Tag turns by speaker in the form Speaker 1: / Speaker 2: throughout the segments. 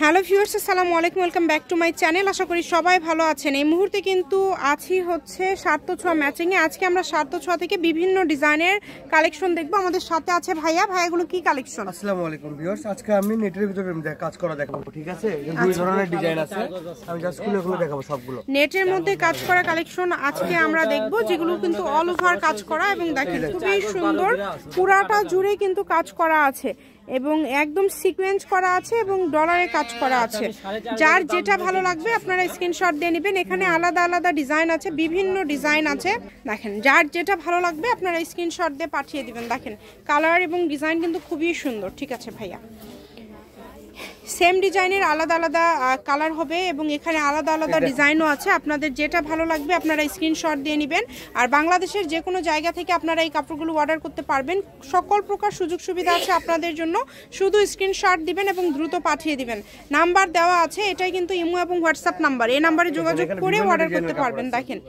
Speaker 1: Hello viewers, আসসালামু আলাইকুম, welcome back to my channel. আশা করি সবাই ভালো আছেন। এই মুহূর্তে কিন্তু আছি হচ্ছে সার্থ ছোঁয়া ম্যাচিংয়ে। আজকে আমরা সার্থ ছোঁয়া থেকে বিভিন্ন ডিজাইনের কালেকশন দেখবো। আমাদের সাথে আছে ভাইয়া। ভাইয়াগুলো কি কালেকশন?
Speaker 2: আসসালামু আলাইকুম ভিউয়ার্স, আজকে আমি নেটের ভিতরে কাজ করা দেখাবো, ঠিক আছে? দুই ধরনের ডিজাইন আছে, আমি জাস্ট খুলে দেখাবো সবগুলো।
Speaker 1: নেটের মধ্যে কাজ করা কালেকশন আজকে আমরা দেখবো, যেগুলো কিন্তু অল ওভার কাজ করা এবং দেখেন খুবই সুন্দর, পুরাটা জুড়ে কিন্তু কাজ করা আছে এবং একদম সিকোয়েন্স করা আছে এবং ডলারে কাজ করা আছে। যার যেটা ভালো লাগবে আপনারা স্ক্রিনশট দিয়ে নেবেন। এখানে আলাদা আলাদা ডিজাইন আছে, বিভিন্ন ডিজাইন আছে। দেখেন যার যেটা ভালো লাগবে আপনারা স্ক্রিনশট দিয়ে পাঠিয়ে দিবেন। দেখেন কালার এবং ডিজাইন কিন্তু খুবই সুন্দর। ঠিক আছে ভাইয়া, সেম ডিজাইনের আলাদা আলাদা কালার হবে এবং এখানে আলাদা আলাদা ডিজাইনও আছে। আপনাদের যেটা ভালো লাগবে আপনারা স্ক্রিনশট দিয়ে নেবেন। আর বাংলাদেশের যে কোনো জায়গা থেকে আপনারা এই কাপড়গুলো অর্ডার করতে পারবেন। সকল প্রকার সুযোগ সুবিধা আছে আপনাদের জন্য। শুধু স্ক্রিনশট দিবেন এবং দ্রুত পাঠিয়ে দিবেন। নাম্বার দেওয়া আছে, এটাই কিন্তু ইমো এবং হোয়াটসঅ্যাপ নাম্বার। এই নাম্বারে যোগাযোগ করে অর্ডার করতে পারবেন। দেখেন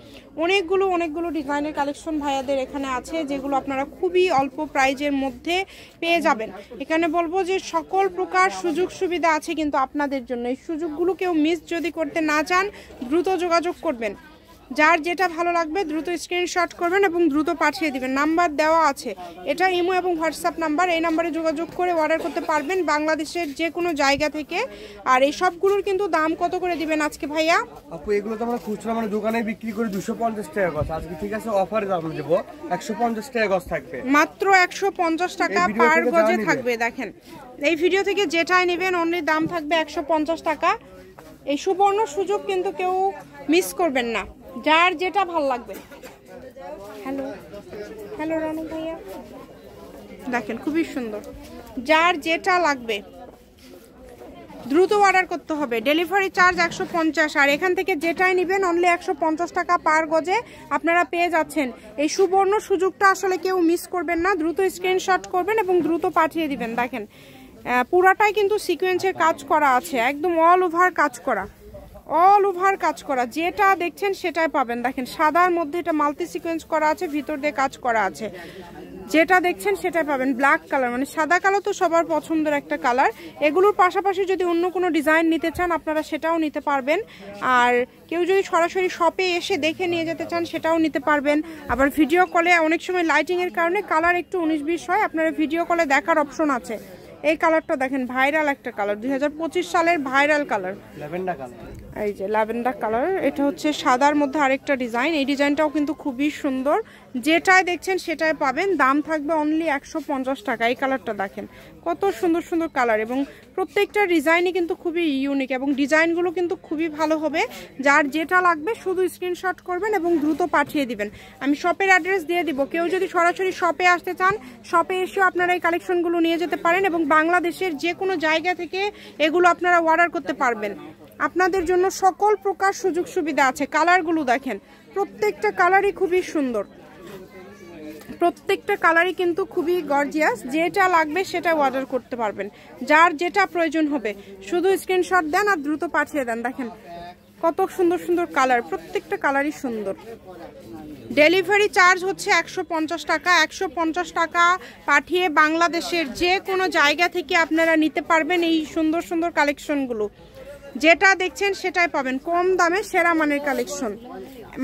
Speaker 1: অনেকগুলো ডিজাইনের কালেকশন ভাইয়াদের এখানে আছে, যেগুলো আপনারা খুবই অল্প প্রাইজের মধ্যে পেয়ে যাবেন। এখানে বলবো যে সকল প্রকার সুযোগ সুবিধা আছে কিন্তু আপনাদের জন্য। এই সুযোগগুলো কেউ মিস যদি করতে না চান দ্রুত যোগাযোগ করবেন। যার যেটা ভালো লাগবে দ্রুত স্ক্রিনশট করবেন এবং দ্রুত পাঠিয়ে দিবেন। নাম্বার দেওয়া আছে, এটা ইমো এবং হোয়াটসঅ্যাপ নাম্বার। এই নাম্বারে যোগাযোগ করে অর্ডার করতে পারবেন বাংলাদেশের যে কোনো জায়গা থেকে। আর এই সবগুলোর কিন্তু দাম কত করে দিবেন আজকে ভাইয়া?
Speaker 2: আপু এগুলো তো আমরা খুচরা মানে দোকানে বিক্রি করে 250 টাকা গজ, আজকে ঠিক আছে অফারে দাম দেব 150 টাকা গজ থাকবে,
Speaker 1: মাত্র 150 টাকা পার গজে থাকবে। দেখেন এই ভিডিও থেকে যেটাই নেবেন অনলি দাম থাকবে 150 টাকা। এই সুবর্ণ সুযোগ কিন্তু কেউ মিস করবেন না, যার যেটা ভালো লাগবে। হ্যালো রানু ভাইয়া, দেখেন খুবই সুন্দর। যার যেটা লাগবে দ্রুত অর্ডার করতে হবে। Delivery charge 150। আর এখান থেকে যেটাই নেবেন অনলি 150 টাকা পার গজে আপনারা পেয়ে যাচ্ছেন। এই সুবর্ণ সুযোগটা আসলে কেউ মিস করবেন না। দ্রুত স্ক্রিনশট করবেন এবং দ্রুত পাঠিয়ে দিবেন। দেখেন পুরাটাই কিন্তু সিকোয়েন্সের কাজ করা আছে, একদম অল ওভার কাজ করা। যেটা দেখছেন সেটাই পাবেন। দেখেন সাদার মধ্যে এটা মাল্টি সিকোয়েন্স করা আছে, ভিতর দিয়ে কাজ করা আছে। যেটা দেখছেন সেটাই পাবেন। ব্ল্যাক কালার মানে সাদা কালার তো সবার পছন্দের একটা কালার। এগুলোর পাশাপাশি যদি অন্য কোনো ডিজাইন নিতে চান আপনারা সেটাও নিতে পারবেন। আর কেউ যদি সরাসরি শপে এসে দেখে নিয়ে যেতে চান সেটাও নিতে পারবেন। আবার ভিডিও কলে অনেক সময় লাইটিংয়ের কারণে কালার একটু 19-20 হয়, আপনারা ভিডিও কলে দেখার অপশন আছে। এই কালারটা দেখেন ভাইরাল একটা কালার, 2025 সালের ভাইরাল কালার, ল্যাভেন্ডার কালার। এই যে ল্যাভেন্ডার কালার, এটা হচ্ছে সাদার মধ্যে আরেকটা ডিজাইন। এই ডিজাইনটাও কিন্তু খুবই সুন্দর। যেটাই দেখছেন সেটাই পাবেন। দাম থাকবে অনলি 150 টাকা। এই কালারটা দেখেন কত সুন্দর কালার এবং প্রত্যেকটা ডিজাইনই কিন্তু খুবই ইউনিক এবং ডিজাইনগুলো কিন্তু খুবই ভালো হবে। যার যেটা লাগবে শুধু স্ক্রিনশট করবেন এবং দ্রুত পাঠিয়ে দিবেন। আমি শপের অ্যাড্রেস দিয়ে দিব। কেউ যদি সরাসরি শপে আসতে চান শপে এসেও আপনারা এই কালেকশনগুলো নিয়ে যেতে পারেন এবং বাংলাদেশের যে কোনো জায়গা থেকে এগুলো আপনারা অর্ডার করতে পারবেন। আপনাদের জন্য সকল প্রকার সুযোগ সুবিধা আছে। কালারগুলো দেখেন প্রত্যেকটা কালারই খুবই সুন্দর, প্রত্যেকটা কালারই কিন্তু খুবই গর্জিয়াস। যেটা লাগবে সেটা অর্ডার করতে পারবেন। যার যেটা প্রয়োজন হবে শুধু স্ক্রিনশট দেন আর দ্রুত পাঠিয়ে দেন। দেখেন কত সুন্দর কালার, প্রত্যেকটা কালারই সুন্দর। ডেলিভারি চার্জ হচ্ছে 150 টাকা। 150 টাকা পাঠিয়ে বাংলাদেশের যে কোনো জায়গা থেকে আপনারা নিতে পারবেন এই সুন্দর কালেকশনগুলো। যেটা দেখছেন সেটাই পাবেন কম দামে, সেরা মানের কালেকশন।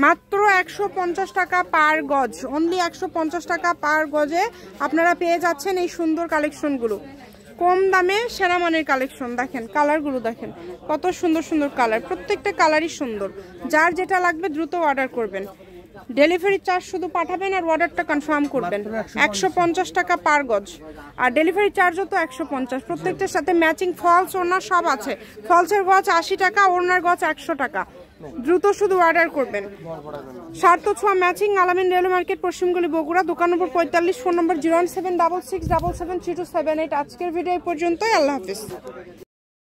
Speaker 1: মাত্র 150 টাকা পার গজ, অনলি 150 টাকা পার গজে আপনারা পেয়ে যাচ্ছেন এই সুন্দর কালেকশনগুলো। কম দামে সেরা মানের কালেকশন। দেখেন কালারগুলো দেখেন কত সুন্দর কালার, প্রত্যেকটা কালারই সুন্দর। যার যেটা লাগবে দ্রুত অর্ডার করবেন। ডেলিভারি চার্জ শুধু পাঠাবেন আর অর্ডারটা কনফার্ম করবেন। 150 টাকা পার গজ আর ডেলিভারি চার্জও তো 150। প্রত্যেকটার সাথে ম্যাচিং ফলস ওড়না সব আছে। ফলসের গজ 80 টাকা, ওড়নার গজ 100 টাকা। দ্রুত শুধু অর্ডার করবেন। সার্থ ছোঁয়া ম্যাচিং, আলামিন রেলওয়ে মার্কেট, পশ্চিমগলি, বগুড়া। দোকান নম্বর 45, ফোন নম্বর 01766773278। আজকের ভিডিও এই পর্যন্তই। আল্লাহ হাফিজ।